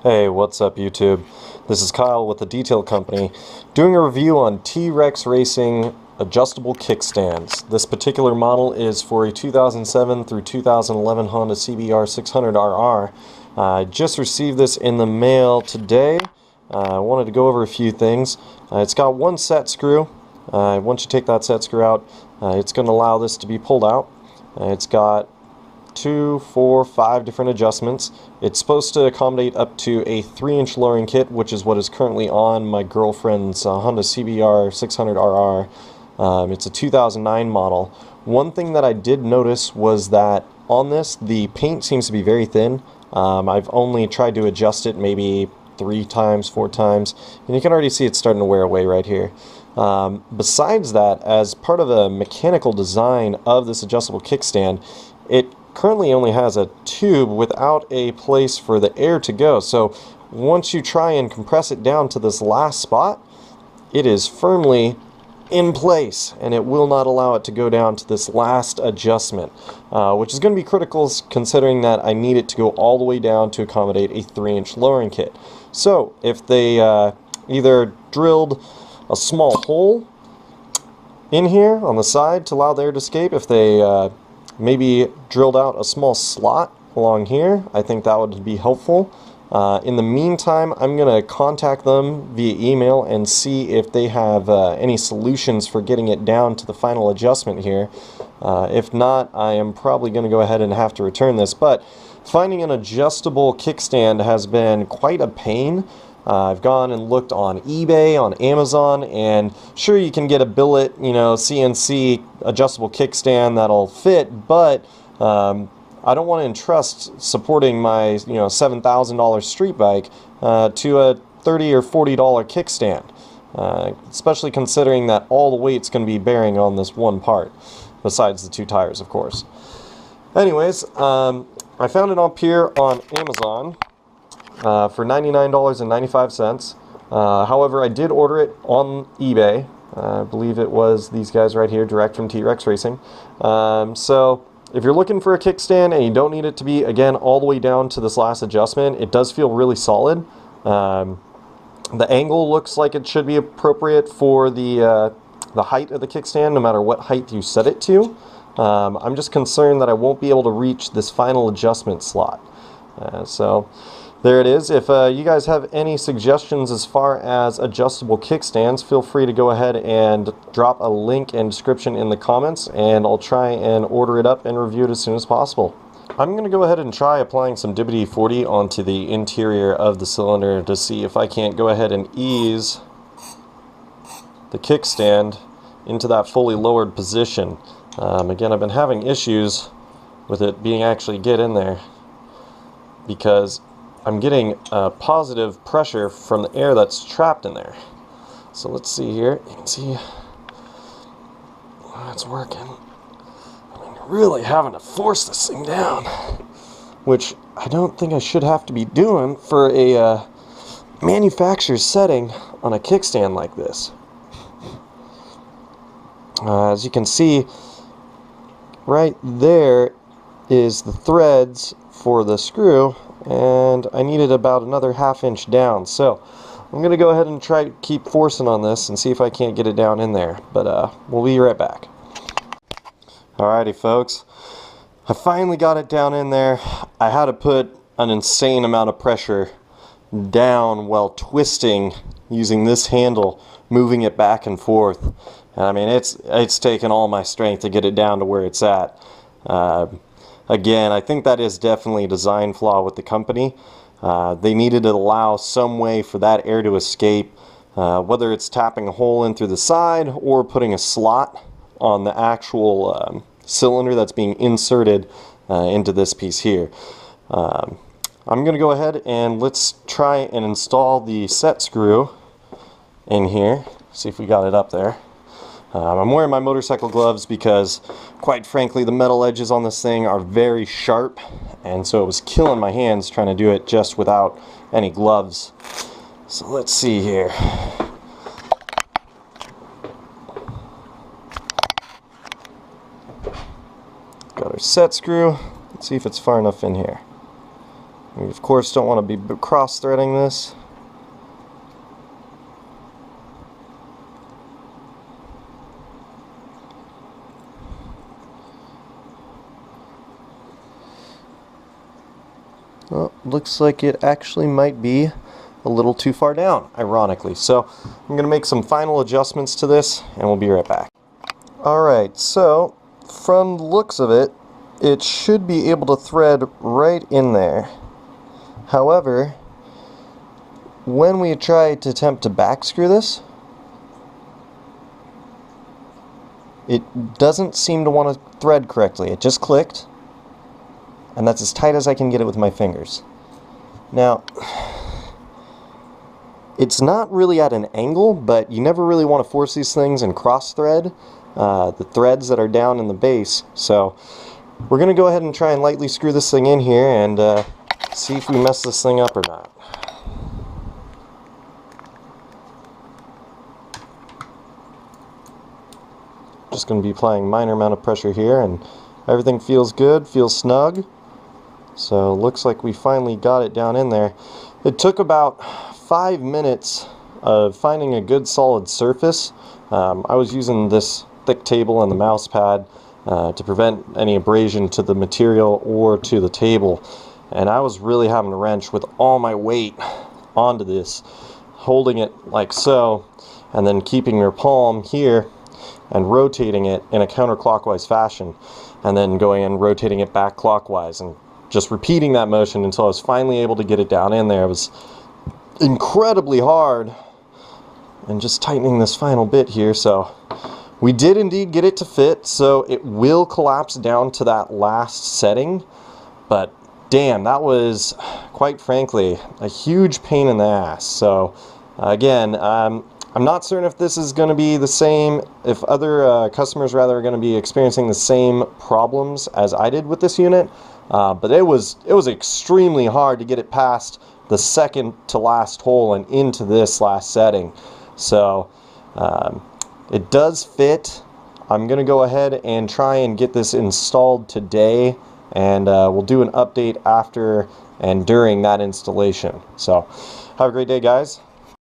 Hey, what's up YouTube? This is Kyle with the Detail Company doing a review on T-Rex Racing adjustable kickstands. This particular model is for a 2007 through 2011 Honda CBR600RR. I just received this in the mail today. I wanted to go over a few things. It's got one set screw. Once you take that set screw out, it's going to allow this to be pulled out. It's got 2, 4, 5 different adjustments. It's supposed to accommodate up to a 3-inch lowering kit, which is what is currently on my girlfriend's Honda CBR600RR. It's a 2009 model. One thing that I did notice was that on this, the paint seems to be very thin. I've only tried to adjust it maybe 3 times, 4 times, and you can already see it's starting to wear away right here. Besides that, as part of a mechanical design of this adjustable kickstand, it currently only has a tube without a place for the air to go. So once you try and compress it down to this last spot, it is firmly in place and it will not allow it to go down to this last adjustment, which is going to be critical considering that I need it to go all the way down to accommodate a 3-inch lowering kit. So if they either drilled a small hole in here on the side to allow the air to escape, if they maybe drilled out a small slot along here, I think that would be helpful. In the meantime, I'm going to contact them via email and see if they have any solutions for getting it down to the final adjustment here. If not, I am probably going to go ahead and have to return this. But finding an adjustable kickstand has been quite a pain. I've gone and looked on eBay, on Amazon, and sure, you can get a billet, CNC adjustable kickstand that'll fit, but I don't want to entrust supporting my $7,000 street bike to a $30 or $40 kickstand, especially considering that all the weight's going to be bearing on this one part, besides the 2 tires, of course. Anyways, I found it up here on Amazon for $99.95. However, I did order it on eBay. I believe it was these guys right here, direct from T-Rex Racing. So if you're looking for a kickstand and you don't need it to be, again, all the way down to this last adjustment, it does feel really solid. The angle looks like it should be appropriate for the height of the kickstand, no matter what height you set it to. I'm just concerned that I won't be able to reach this final adjustment slot. So there it is. If you guys have any suggestions as far as adjustable kickstands, feel free to go ahead and drop a link and description in the comments, and I'll try and order it up and review it as soon as possible. I'm going to go ahead and try applying some WD-40 onto the interior of the cylinder to see if I can't go ahead and ease the kickstand into that fully lowered position. Again, I've been having issues with it being actually get in there because I'm getting positive pressure from the air that's trapped in there. So let's see here. You can see it's working. I mean, really having to force this thing down, which I don't think I should have to be doing for a manufacturer's setting on a kickstand like this. As you can see, right there is the threads for the screw, and I needed about another ½ inch down. So I'm going to go ahead and try to keep forcing on this and see if I can't get it down in there. But we'll be right back. Alrighty folks, I finally got it down in there. I had to put an insane amount of pressure down while twisting using this handle, moving it back and forth. And I mean, it's taken all my strength to get it down to where it's at. Again, I think that is definitely a design flaw with the company. They needed to allow some way for that air to escape, whether it's tapping a hole in through the side or putting a slot on the actual cylinder that's being inserted into this piece here. I'm going to go ahead and let's try and install the set screw in here, see if we got it up there. I'm wearing my motorcycle gloves because, quite frankly, the metal edges on this thing are very sharp, and so it was killing my hands trying to do it just without any gloves. So let's see here. Got our set screw. Let's see if it's far enough in here. We of course don't want to be cross-threading this. Well, looks like it actually might be a little too far down, ironically. So I'm going to make some final adjustments to this and we'll be right back. Alright, so from the looks of it, it should be able to thread right in there. However, when we try to attempt to back screw this, it doesn't seem to want to thread correctly. It just clicked, and that's as tight as I can get it with my fingers. Now, it's not really at an angle, but you never really want to force these things and cross-thread the threads that are down in the base. So we're going to go ahead and try and lightly screw this thing in here and see if we mess this thing up or not. Just going to be applying a minor amount of pressure here, and everything feels good, feels snug. So looks like we finally got it down in there. It took about 5 minutes of finding a good solid surface. I was using this thick table and the mouse pad to prevent any abrasion to the material or to the table, and I was really having to wrench with all my weight onto this, holding it like so, and then keeping your palm here and rotating it in a counterclockwise fashion, and then going and rotating it back clockwise, and just repeating that motion until I was finally able to get it down in there. It was incredibly hard, and just tightening this final bit here. So we did indeed get it to fit, so it will collapse down to that last setting, but damn, that was, quite frankly, a huge pain in the ass. So again, I'm not certain if this is going to be the same, if other customers rather are going to be experiencing the same problems as I did with this unit, but it was extremely hard to get it past the second to last hole and into this last setting. So it does fit. I'm going to go ahead and try and get this installed today, and we'll do an update after and during that installation. So have a great day, guys.